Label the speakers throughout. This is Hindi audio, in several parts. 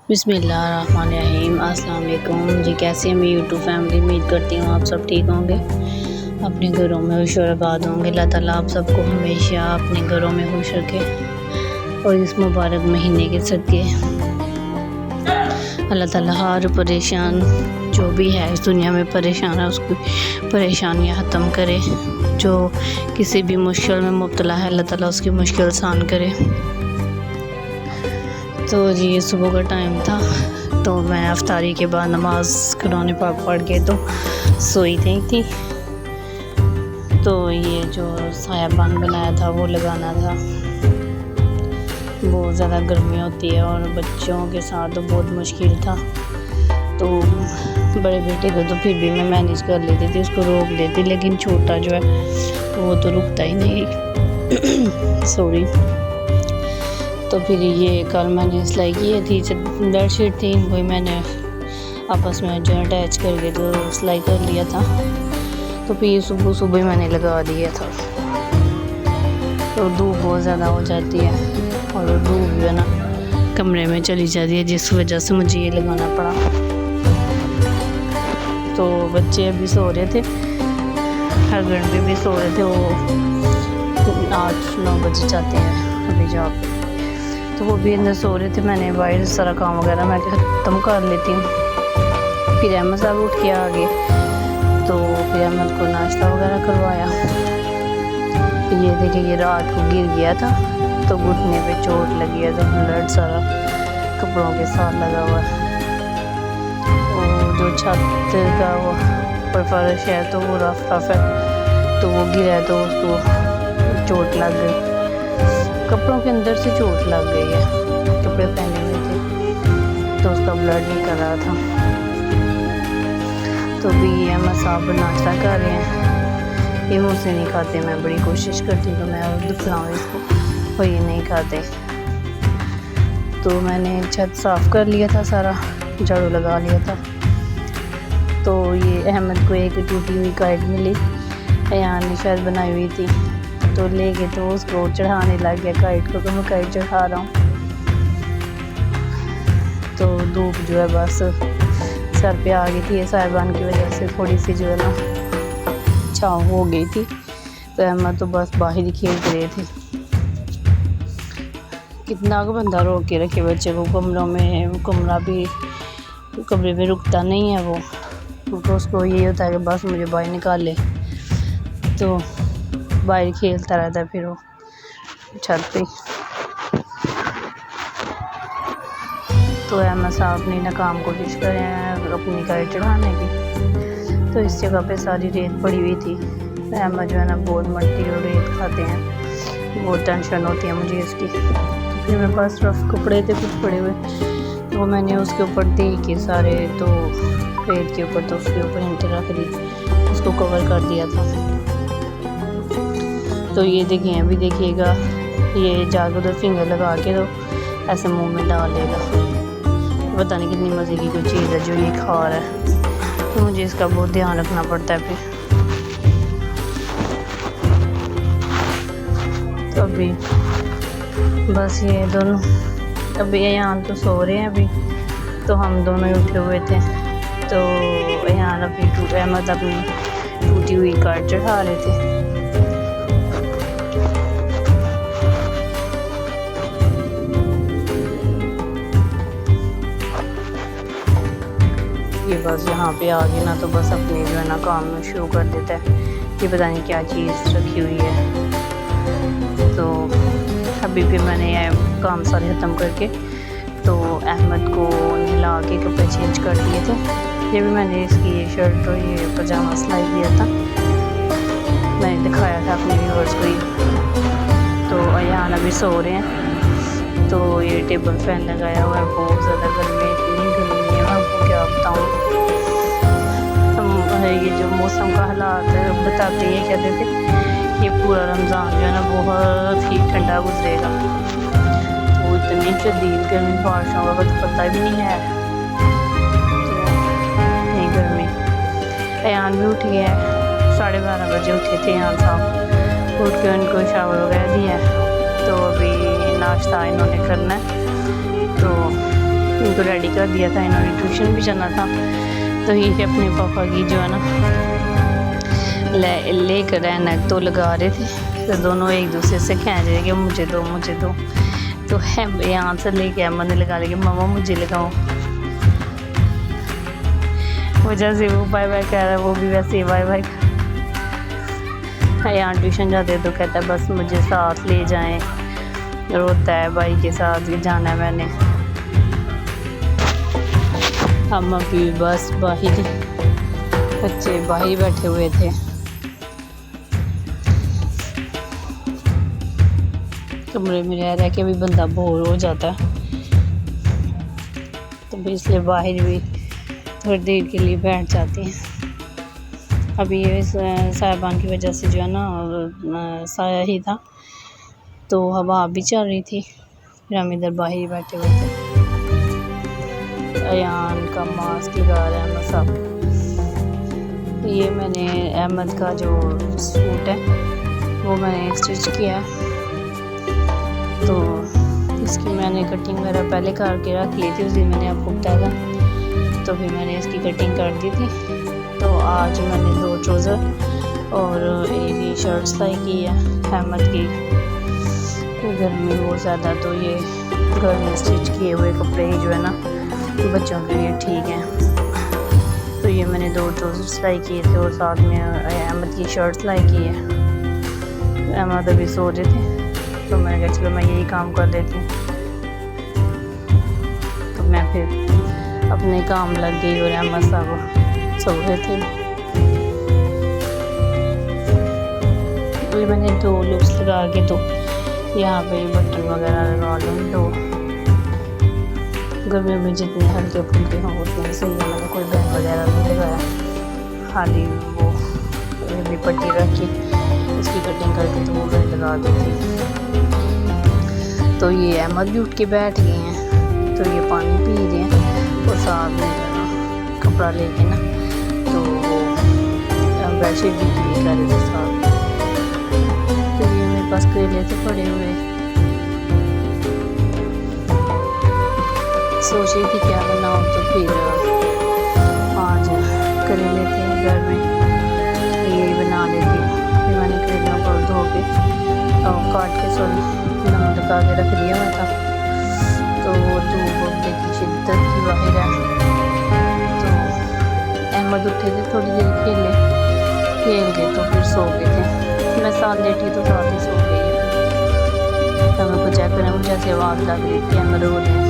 Speaker 1: बिस्मिल्लाहिर्रहमानिर्रहीम। अस्सलाम वालेकुम जी। कैसे हैं मेरी यूट्यूब फैमिली? उम्मीद करती हूँ आप सब ठीक होंगे, अपने घरों में खुश और आबाद होंगे। अल्लाह ताला आप सबको हमेशा अपने घरों में खुश रखे और इस मुबारक महीने के सदके अल्लाह ताला हर परेशान जो भी है इस दुनिया में परेशान है उसकी परेशानियाँ ख़त्म करे। जो किसी भी मुश्किल में मुब्तला है अल्लाह ताला उसकी मुश्किल आसान करे। तो जी ये सुबह का टाइम था, तो मैं अफ्तारी के बाद नमाज कुरान पाक पढ़ के तो सोई नहीं थी। तो ये जो सायाबान बनाया था वो लगाना था। बहुत ज़्यादा गर्मी होती है और बच्चों के साथ तो बहुत मुश्किल था। तो बड़े बेटे को तो फिर भी मैं मैनेज कर लेती थी, उसको रोक लेती, लेकिन छोटा जो है वो तो रुकता ही नहीं सॉरी। तो फिर ये कल मैंने सिलाई की थी, बेडशीट थी, वही मैंने आपस में जो अटैच करके तो सिलाई कर लिया था। तो फिर सुबह सुबह मैंने लगा दिया था। तो धूप बहुत ज़्यादा हो जाती है और धूप जो है ना कमरे में चली जाती है, जिस वजह से मुझे ये लगाना पड़ा। तो बच्चे अभी सो रहे थे, हस्बैंड भी सो रहे थे, वो 8-9 बजे जाते हैं अभी जॉब पे। तो वो भी अंदर सो रहे थे। मैंने बाहर सारा काम वगैरह मैं ख़त्म कर लेती हूँ। फिर अहमद साहब उठ के आ गए, तो फिर अहमद को नाश्ता वगैरह करवाया। ये देखिए ये रात को गिर गया था तो घुटने पे चोट लगी है, तो ब्लड सारा कपड़ों के साथ लगा हुआ है। वो जो छत का वो फर्श है तो वो रफ है, तो वो गिरा है तो उसको चोट लग गई, कपड़ों के अंदर से चोट लग गई है। कपड़े पहने हुए थे तो उसका ब्लड निकल रहा था। तो भी अहमद साहब नाश्ता कर रहे हैं, ये मुझसे नहीं खाते। मैं बड़ी कोशिश करती हूँ तो मैं और दिखलाऊँ इसको, और ये नहीं खाते। तो मैंने छत साफ़ कर लिया था, सारा झाड़ू लगा लिया था। तो ये अहमद को एक टूटी हुई काइट मिली, अयान ने शायद बनाई हुई थी, तो ले गए तो उसको चढ़ाने लग गया काइट को। तो मैं काइट चढ़ा रहा हूँ, तो धूप जो है बस सर पे आ गई थी। साहिबान की वजह से थोड़ी सी जो है ना छाँव हो गई थी। तो अहमद तो बस बाहर ही खेल रहे थे। कितना को बंदा रोक के रखे बच्चे को कमरों में, कमरे में रुकता नहीं है वो, क्योंकि उसको यही होता है कि बस मुझे बाहर निकाल ले। तो बाहर खेलता रहता है फिर वो छत पे। तो अहमद साहब ने नाकाम कोशिश करे हैं अपनी काइट चढ़ाने की। तो इस जगह पे सारी रेत पड़ी हुई थी। अहमद जो है ना बहुत मट्टी और रेत खाते हैं, बहुत टेंशन होती है मुझे इसकी। तो फिर मेरे पास रफ कपड़े थे कुछ पड़े हुए, तो मैंने उसके ऊपर दे के सारे, तो रेत के ऊपर, तो उसके ऊपर ईंटें रख दी, उसको कवर कर दिया था। तो ये देखिए अभी देखिएगा, ये जाकर तो फिंगर लगा के तो ऐसे मुंह में डाल देगा। पता नहीं कितनी मज़े की कोई चीज़ है जो ये खा रहा है, तो मुझे इसका बहुत ध्यान रखना पड़ता है फिर। तो अभी बस ये दोनों अभी यहाँ तो सो रहे हैं अभी, तो हम दोनों ही उठे हुए थे। तो यहाँ अभी अहमद अपनी टूटी हुई काट चढ़ा रहे थे। ये बस यहाँ पे आ गए ना तो बस अपने जो है ना काम में शुरू कर देता है। ये पता नहीं क्या चीज़ रखी हुई है। तो अभी भी मैंने ये काम सारे ख़त्म करके तो अहमद को नहला के कपड़े चेंज कर दिए थे। ये भी मैंने इसकी ये शर्ट और ये पजामा सिलाई किया था, मैंने दिखाया था अपने व्यूअर्स को ही। तो अयान अभी सो रहे हैं। तो ये टेबल फैन लगाया हुआ है, बहुत ज़्यादा गर्मी, इतनी गर्मी है मैं आपको क्या बताऊँ। ये जो मौसम का हालात बताते हैं, कहते थे ये पूरा रमज़ान जो है ना बहुत ही ठंडा गुजरेगा। तो इतनी शदीद गर्मी, बारिशों का तो पता भी नहीं है। तो नहीं गर्मी। अयान भी उठ गया है, 12:30 बजे उठे थे अयान साहब। उठ के उनको शावर वगैरह दिया है, तो अभी नाश्ता इन्होंने करना है। तो इनको रेडी कर दिया था, इन्होंने ट्यूशन भी जाना था। तो ये अपने पापा की जो है ना ले कर ऐनक तो लगा रहे थे, तो दोनों एक दूसरे से खींच रहे कि मुझे दो मुझे दो। तो है यहाँ से लेके अहमद ने लगा लेके मामा मुझे लगाओ। वो जैसे वो बाय बाय कह रहा है वो भी वैसे ही बाय बाय। यहाँ ट्यूशन जाते तो कहता है बस मुझे साथ ले जाएं, रोता है भाई के साथ जाना है मैंने। हम अभी बस बाहर, बच्चे बाहर बैठे हुए थे। कमरे में रह रह के भी बंदा बोर हो जाता है, तो भी इसलिए बाहर भी थोड़ी देर के लिए बैठ जाते हैं। अभी ये साहिबान की वजह से जो है ना साया ही था, तो हवा भी चल रही थी, फिर हम इधर बाहर ही बैठे हुए थे। अयान का मास्क लगा रहा है अहमद साहब। ये मैंने अहमद का जो सूट है वो मैंने स्टिच किया है, तो इसकी मैंने कटिंग वगैरह पहले करके रख ली थी, उस दिन मैंने आपको बताया था, तो फिर मैंने इसकी कटिंग कर दी थी। तो आज मैंने 2 ट्राउज़र और एक ही शर्ट सिलाई की है अहमद की। गर्मी बहुत ज़्यादा, तो ये घर में स्टिच किए हुए कपड़े ही जो है ना बच्चों के लिए ठीक हैं। तो ये मैंने 2 ट्राउज़र सिलाई किए थे और साथ में अहमद की शर्ट सिलाई की है। अहमद अभी सो रहे थे, तो मैंने कहा चलो मैं यही काम कर लेती हूँ। तो मैं फिर अपने काम लग गई और अहमद साहब सो रहे थे। तो मैंने 2 लूप्स लगा के तो यहाँ पे बटन वगैरह लगा लूँ। तो गर्मी में जितने हल्के फुल्के हों उतने सही है। मैंने कोई बैग वगैरह नहीं लगाया, खाली वो भी पट्टी रखी, इसकी कटिंग करके तो वो मैंने लगा दी थी। तो ये अहमद भी उठ के बैठ गए हैं, तो ये पानी पी रहे हैं और साथ में कपड़ा लेके ना तो बेडशीट भी क्लीन कर रहे थे साथ। तो ये मेरे पास करेले थे पड़े हुए, सोच रही थी क्या बनाऊँ, तो फिर आज करेले थे घर में, ये बना लेती हूँ। फिर मैंने करेलों को धो के और काट के नमक लगा के रख दिया हुआ था। तो वो धूप देखी शिद्दत की बाहर है, तो अहमद उठे थे, थोड़ी देर खेल गए तो फिर सो गए थे। मैं साथ लेटी तो साथ ही सो गई। तो मैं कुछ चेक करें, मुझे ऐसी आवाज़ लग रही थी अहमद रो रहे हैं।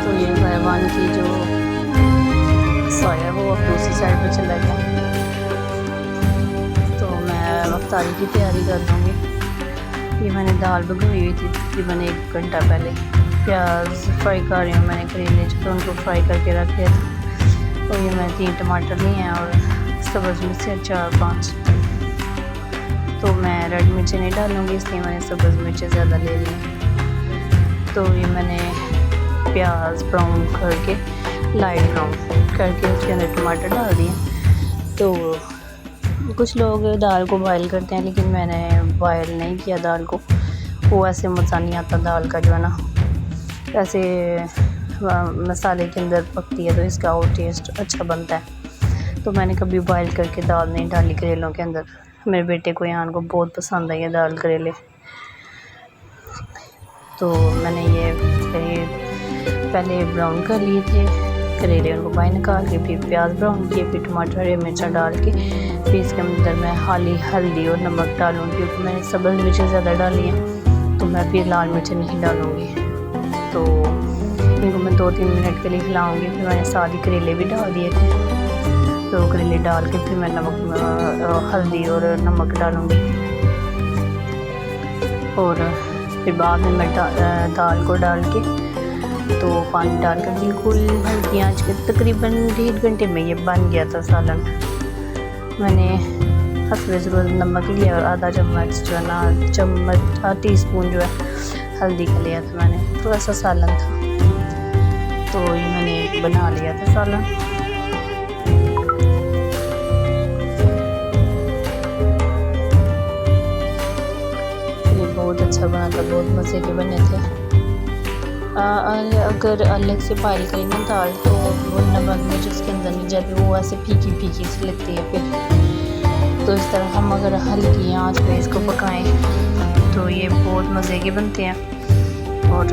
Speaker 1: तो ये साहिबान की जो साया वो अब दूसरी साइड पर चला गया। तो मैं अफ्तारी की तैयारी कर दूँगी। ये मैंने दाल भिगोई हुई थी तकरीबन 1 घंटा पहले। प्याज फ्राई कर रही हूँ, मैंने करेले जो उनको फ्राई करके रख दिया था। तो ये मैं 3 टमाटर लिए हैं और सब्ज़ मिर्चें 4-5। तो मैं रेड मिर्चें नहीं डालूँगी, इसलिए मैंने सब्ज़ मिर्चें ज़्यादा ले ली। तो ये मैंने प्याज ब्राउन करके लाइट ब्राउन करके उसके अंदर टमाटर डाल दिए। तो कुछ लोग दाल को बॉयल करते हैं, लेकिन मैंने बॉयल नहीं किया दाल को, वो ऐसे मज़ा नहीं आता दाल का जो है ना, ऐसे मसाले के अंदर पकती है तो इसका और टेस्ट अच्छा बनता है। तो मैंने कभी बॉयल करके दाल नहीं डाली करेलों के अंदर। मेरे बेटे को यहाँ को बहुत पसंद आई है दाल करेले। तो मैंने ये पहले ब्राउन कर लिए थे करेले, उनको बाहर निकाल के फिर प्याज ब्राउन किए, फिर टमाटर हरी मिर्चा डाल के फिर इसके अंदर मैं हल्दी और नमक डालूँगी, क्योंकि मैंने सब्ज़ मिर्चें ज़्यादा डाली हैं तो मैं फिर लाल मिर्चें नहीं डालूँगी। तो इनको मैं 2-3 मिनट के लिए हिलाऊँगी। फिर मैंने सारी करेले भी डाल दिए थे, तो करेले डाल के फिर मैं हल्दी और नमक डालूँगी। और फिर बाद में मैं दाल को डाल के तो पानी डालकर बिल्कुल हल्की आंच पे तकरीबन 1.5 घंटे में ये बन गया था सालन। मैंने हस्बे ज़रूरत नमक लिया और आधा चम्मच जो है ना आधा टीस्पून जो है हल्दी का लिया था मैंने, थोड़ा सा सालन था। तो ये मैंने बना लिया था सालन। ये बहुत अच्छा बना था, बहुत मज़े के बने थे। अगर अलग से बॉयल करें ना दाल तो वो नमक में जो उसके अंदर नहीं जाती, वो ऐसे फीकी फीकी सी लगती है फिर। तो इस तरह हम अगर हल्की आंच पे इसको पकाएं तो ये बहुत मज़े के बनते हैं और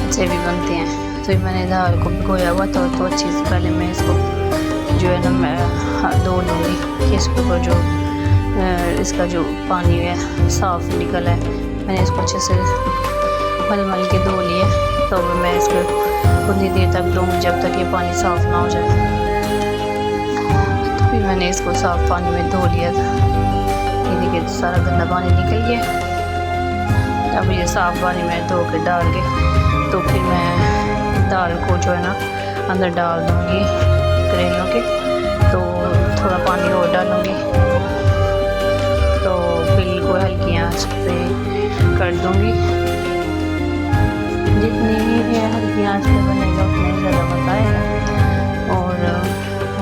Speaker 1: अच्छे भी बनते हैं। तो मैंने दाल को भिगोया हुआ था, तो अच्छे से पहले मैं इसको जो है ना मैं धो लूँगी कि इसके ऊपर जो इसका जो पानी है साफ़ निकल है। मैंने इसको अच्छे से मल के धो लिया। तो मैं इसको उतनी देर तक दूँगी जब तक ये पानी साफ़ ना हो जाए। तो फिर मैंने इसको साफ़ पानी में धो लिया था। ये देखिए सारा गंदा पानी निकल गया। अब ये साफ़ पानी में धो के डाल के तो फिर मैं दाल को जो है ना अंदर डाल दूँगी करेलों के। तो थोड़ा पानी और डालूँगी, तो बिल्कुल हल्की आंच पे कर दूँगी। जितनी भी हल्की आंच पे बनेगा उतना ही ज़्यादा मज़ा आएगा और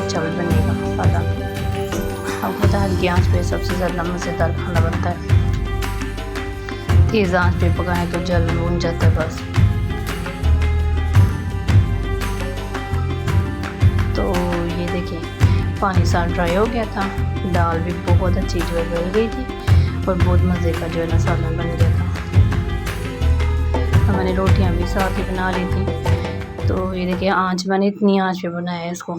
Speaker 1: अच्छा भी बनेगा खाना। आपको पता है हल्की आंच पे सबसे ज़्यादा मज़ेदार खाना बनता है। तेज़ आंच पे पकाएं तो जल्द भून जाता है बस। तो ये देखिए पानी सारा ड्राई हो गया था, दाल भी बहुत अच्छी जो है गल गई थी और बहुत मज़े का जो है ना सालन बन गया था। तो मैंने रोटियां भी साथ ही बना ली थी। तो ये देखिए आंच मैंने इतनी आंच पे बनाया है इसको